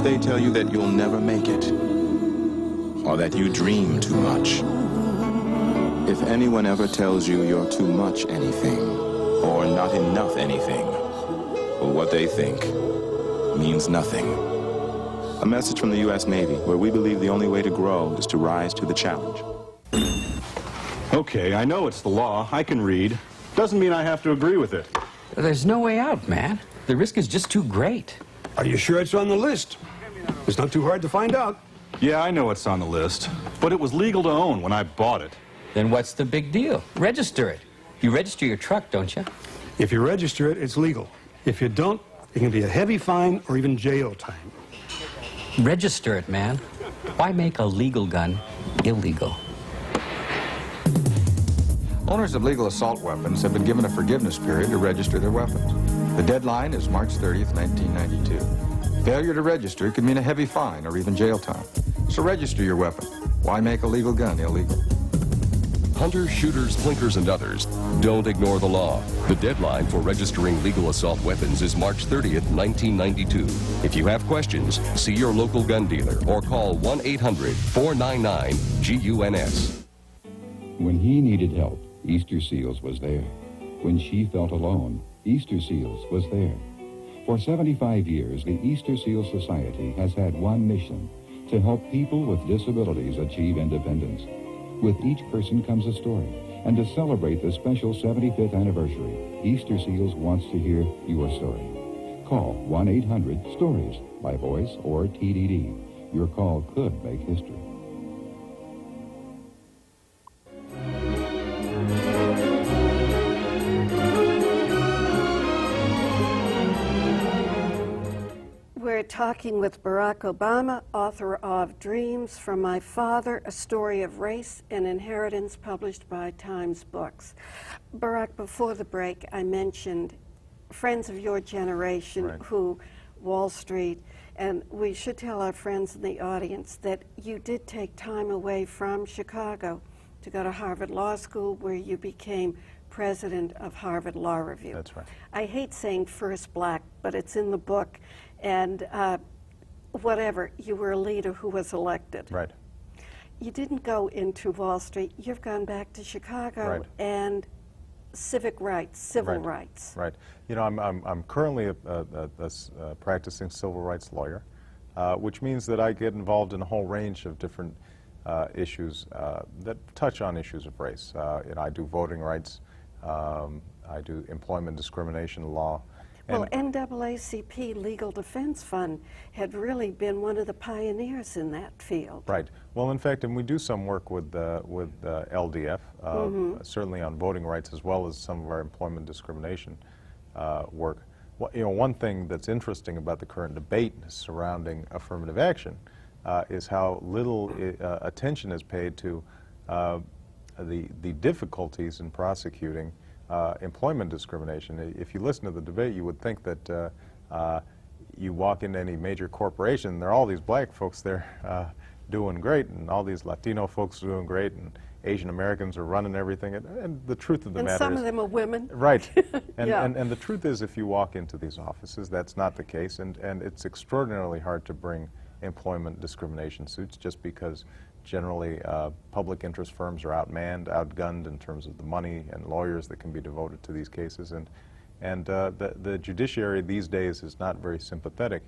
They tell you that you'll never make it, or that you dream too much. If anyone ever tells you you're too much anything, or not enough anything, well, what they think means nothing. A message from the U.S. Navy, where we believe the only way to grow is to rise to the challenge. Okay, I know it's the law. I can read. Doesn't mean I have to agree with it. There's no way out, man. The risk is just too great. Are you sure it's on the list? It's not too hard to find out. Yeah, I know it's on the list, but it was legal to own when I bought it. Then what's the big deal? Register it. You register your truck, don't you? If you register it, it's legal. If you don't, it can be a heavy fine or even jail time. Register it, man. Why make a legal gun illegal? Owners of legal assault weapons have been given a forgiveness period to register their weapons. The deadline is March 30th, 1992. Failure to register could mean a heavy fine or even jail time. So register your weapon. Why make a legal gun illegal? Hunters, shooters, plinkers, and others, don't ignore the law. The deadline for registering legal assault weapons is March 30th, 1992. If you have questions, see your local gun dealer or call 1-800-499-GUNS. When he needed help, Easter Seals was there. When she felt alone, Easter Seals was there. For 75 years, the Easter Seals Society has had one mission: to help people with disabilities achieve independence. With each person comes a story, and to celebrate the special 75th anniversary, Easter Seals wants to hear your story. Call 1-800-STORIES by voice or TDD. Your call could make history. We're talking with Barack Obama, author of Dreams from My Father, A Story of Race and Inheritance, published by Times Books. Barack, before the break, I mentioned friends of your generation who, Wall Street, and we should tell our friends in the audience that you did take time away from Chicago to go to Harvard Law School, where you became president of Harvard Law Review. That's right. I hate saying first black, but it's in the book. And whatever, you were a leader who was elected. Right. You didn't go into Wall Street. You've gone back to Chicago and civic rights, civil rights. Right. You know, I'm currently a practicing civil rights lawyer, which means that I get involved in a whole range of different issues that touch on issues of race. And I do voting rights. I do employment discrimination law. Well, NAACP Legal Defense Fund had really been one of the pioneers in that field. Right. Well, in fact, and we do some work with LDF, certainly on voting rights, as well as some of our employment discrimination work. Well, you know, one thing that's interesting about the current debate surrounding affirmative action is how little attention is paid to the difficulties in prosecuting employment discrimination. If you listen to the debate, you would think that you walk into any major corporation, and there are all these black folks there doing great, and all these Latino folks doing great, and Asian Americans are running everything. And the truth of the matter is... And some of them are women. Right. And the truth is, if you walk into these offices, that's not the case, and it's extraordinarily hard to bring employment discrimination suits just because generally, public interest firms are outmanned, outgunned in terms of the money and lawyers that can be devoted to these cases. And the judiciary these days is not very sympathetic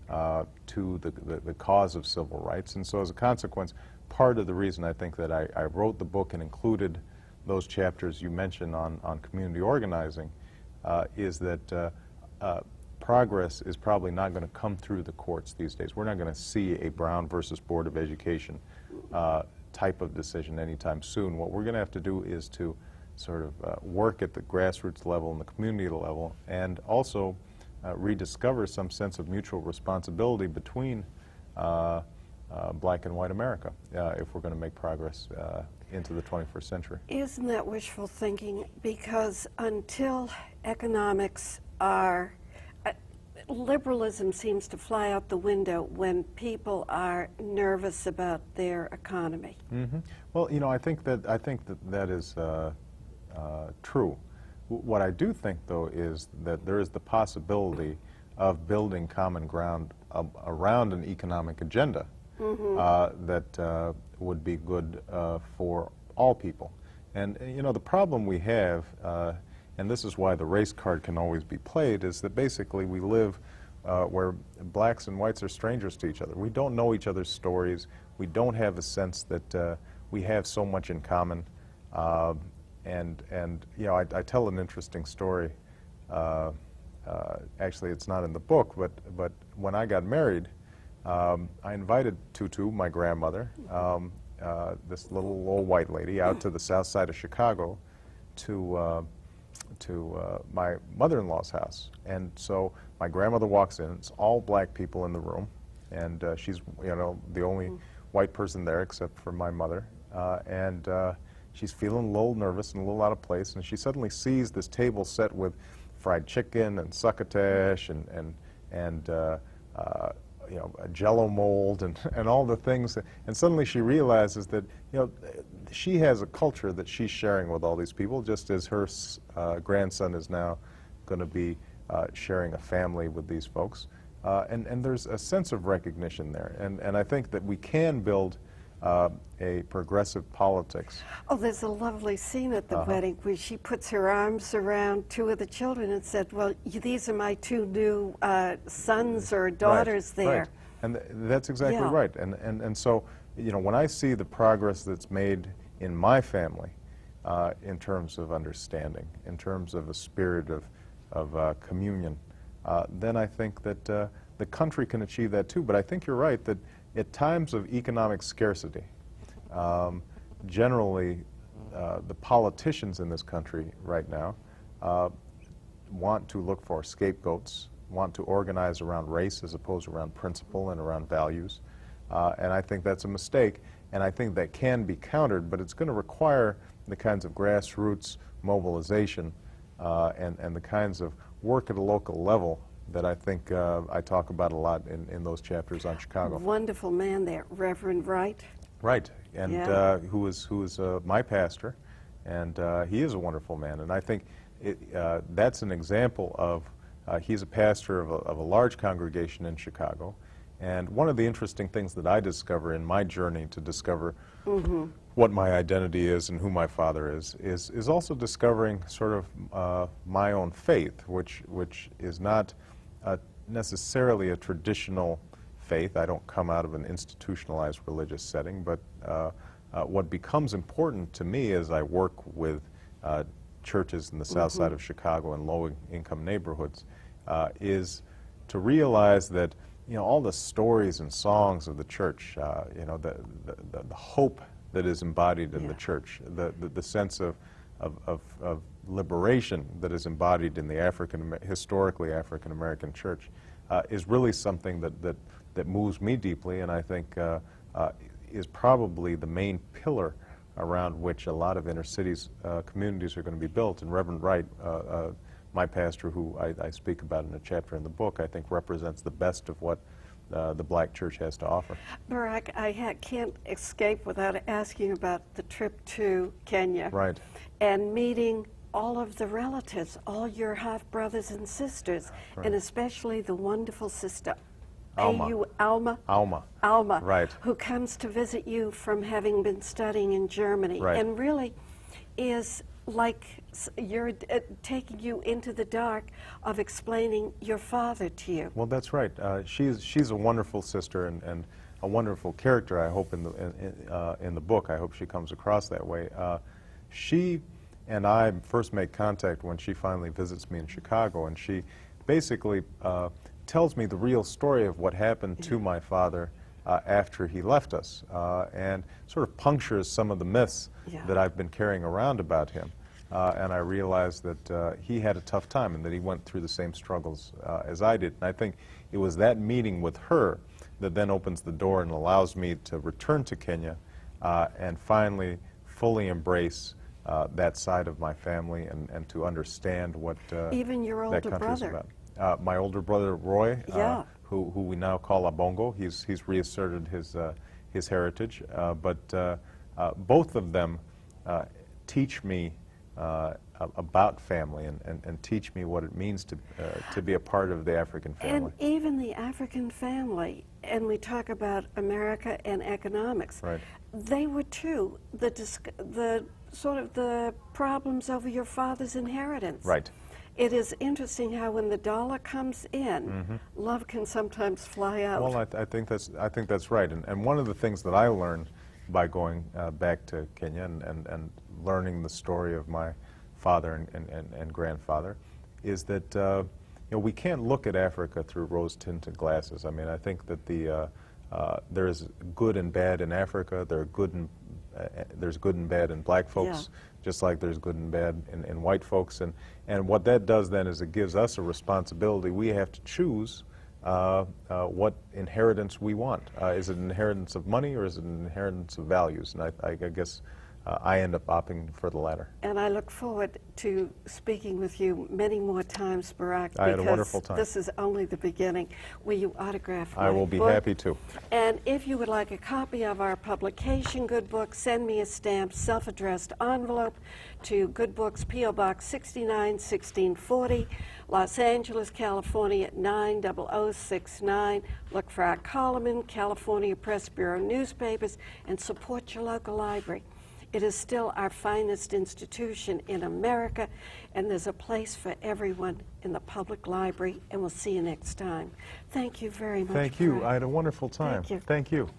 to the cause of civil rights. And so as a consequence, part of the reason I think that I wrote the book and included those chapters you mentioned on community organizing is that progress is probably not going to come through the courts these days. We're not going to see a Brown versus Board of Education type of decision anytime soon. What we're going to have to do is to sort of work at the grassroots level and the community level, and also rediscover some sense of mutual responsibility between black and white America if we're going to make progress into the 21st century. Isn't that wishful thinking? Because until economics are liberalism seems to fly out the window when people are nervous about their economy. Well, you know, I think that is true. What I do think, though, is that there is the possibility of building common ground around an economic agenda that would be good for all people. And you know, the problem we have, and this is why the race card can always be played, is that basically we live where blacks and whites are strangers to each other. We don't know each other's stories. We don't have a sense that we have so much in common. And you know, I tell an interesting story. Actually, it's not in the book, but when I got married, I invited Tutu, my grandmother, this little old white lady, out to the south side of Chicago to my mother-in-law's house. And so my grandmother walks in. It's all black people in the room, and she's, you know, the only white person there except for my mother. And she's feeling a little nervous and a little out of place, and she suddenly sees this table set with fried chicken and succotash and you know, a Jello mold and all the things, and suddenly she realizes that, you know, she has a culture that she's sharing with all these people, just as her grandson is now going to be sharing a family with these folks, and there's a sense of recognition there, and I think that we can build a progressive politics. Oh, there's a lovely scene at the wedding where she puts her arms around two of the children and said, well, these are my two new sons or daughters there. Right. And that's exactly right. And so, you know, when I see the progress that's made in my family in terms of understanding, in terms of a spirit of communion, then I think that the country can achieve that too. But I think you're right that at times of economic scarcity, generally the politicians in this country right now want to look for scapegoats, want to organize around race as opposed to around principle and around values. And I think that's a mistake, and I think that can be countered, but it's going to require the kinds of grassroots mobilization and the kinds of work at a local level that I think I talk about a lot in those chapters on Chicago. Wonderful man there, Reverend Wright. Right, and who is my pastor, and he is a wonderful man. And I think that's an example of he's a pastor of a large congregation in Chicago. And one of the interesting things that I discover in my journey to discover what my identity is and who my father is also discovering sort of my own faith, which is not necessarily a traditional faith. I don't come out of an institutionalized religious setting, but what becomes important to me as I work with churches in the south side of Chicago and low-income neighborhoods is to realize that, you know, all the stories and songs of the church, you know, the hope that is embodied in the church, the sense of liberation that is embodied in the historically African-American church is really something that moves me deeply, and I think is probably the main pillar around which a lot of inner cities communities are going to be built. And Reverend Wright, my pastor, who I speak about in a chapter in the book, I think represents the best of what the black church has to offer. Barack, I can't escape without asking about the trip to Kenya. Right. And meeting all of the relatives, all your half-brothers and sisters, and especially the wonderful sister, Alma. Alma, right, who comes to visit you from having been studying in Germany, and really is like you're taking you into the dark of explaining your father to you. Well, that's right. She's a wonderful sister and a wonderful character, I hope, in the book. I hope she comes across that way. She and I first make contact when she finally visits me in Chicago, and she basically tells me the real story of what happened to my father after he left us, and sort of punctures some of the myths that I've been carrying around about him. And I realized that he had a tough time and that he went through the same struggles as I did. And I think it was that meeting with her that then opens the door and allows me to return to Kenya and finally fully embrace that side of my family and to understand what even your older that country is brother. About. My older brother, Roy, who we now call Abongo, he's reasserted his heritage. But both of them teach me about family and teach me what it means to be a part of the African family. And even the African family, and we talk about America and economics, Right. they were too the sort of the problems over your father's inheritance. Right. It is interesting how when the dollar comes in, love can sometimes fly out. Well, I think that's right. And one of the things that I learned by going back to Kenya and learning the story of my father and grandfather is that we can't look at Africa through rose-tinted glasses. I mean, I think that there is good and bad in Africa. There's good and bad in black folks, just like there's good and bad in white folks. And what that does then is it gives us a responsibility. We have to choose what inheritance we want. Is it an inheritance of money or is it an inheritance of values? And I guess I end up opting for the latter. And I look forward to speaking with you many more times, Barack. I had a wonderful time. This is only the beginning. Will you autograph my I will be book? happy to. And if you would like a copy of our publication, Good Books, send me a stamped, self-addressed envelope to Good Books, P.O. Box 69, 1640, Los Angeles, California 90069. Look for our column in California Press Bureau newspapers and support your local library. It is still our finest institution in America, and there's a place for everyone in the public library, and we'll see you next time. Thank you very much. Thank you. Barack. I had a wonderful time. Thank you. Thank you.